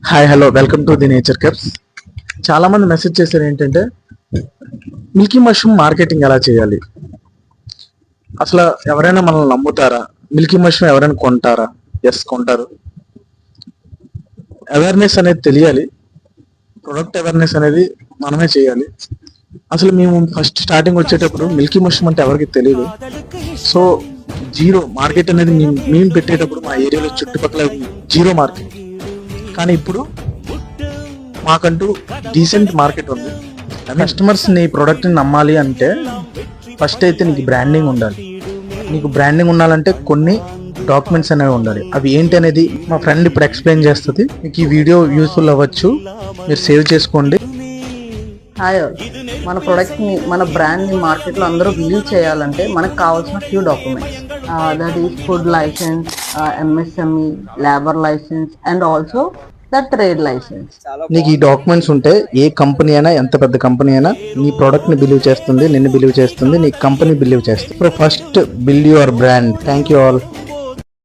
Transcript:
Hi hello welcome to the nature caps. చాలా మంది message చేశారు ఏంటంటే మిల్కీ మష్రూమ్ మార్కెటింగ్ ఎలా చేయాలి, అసలు ఎవరైనా మనల్ని నమ్ముతారా, మిల్కీ మష్రూమ్ ఎవరైనా కొంటారా? ఎస్, కొంటారు. అవేర్నెస్ అనేది తెలియాలి, ప్రొడక్ట్ అవేర్నెస్ అనేది మనమే చేయాలి. అసలు మేము ఫస్ట్ స్టార్టింగ్ వచ్చేటప్పుడు మిల్కీ మష్రూమ్ అంటే ఎవరికి తెలియదు. సో జీరో మార్కెట్ అనేది మేము పెట్టేటప్పుడు మా ఏరియాలో చుట్టుపక్కల జీరో మార్కెట్. కానీ ఇప్పుడు మాకంటూ డీసెంట్ మార్కెట్ ఉంది. కస్టమర్స్ నీ ప్రోడక్ట్ని నమ్మాలి అంటే ఫస్ట్ అయితే నీకు బ్రాండింగ్ ఉండాలి. నీకు బ్రాండింగ్ ఉండాలంటే కొన్ని డాక్యుమెంట్స్ అనేవి ఉండాలి. అవి ఏంటి అనేది మా ఫ్రెండ్ ఇప్పుడు ఎక్స్ప్లెయిన్ చేస్తుంది. మీకు ఈ వీడియో యూస్ఫుల్ అవ్వచ్చు, మీరు సేవ్ చేసుకోండి. హాయ్, మన ప్రోడక్ట్ని మన బ్రాండ్ని మార్కెట్లో అందరూ బిలీవ్ చేయాలంటే మనకు కావాల్సిన few documents, that is food licence, MSME, labour licence and also the trade licence. నీకు ఈ డాక్యుమెంట్స్ ఉంటే ఏ కంపెనీ అయినా, ఎంత పెద్ద కంపెనీ అయినా నీ ప్రోడక్ట్ని బిలీవ్ చేస్తుంది, నిన్ను బిలీవ్ చేస్తుంది, నీ కంపెనీ బిలీవ్ చేస్తుంది. So first build your brand. Thank you all.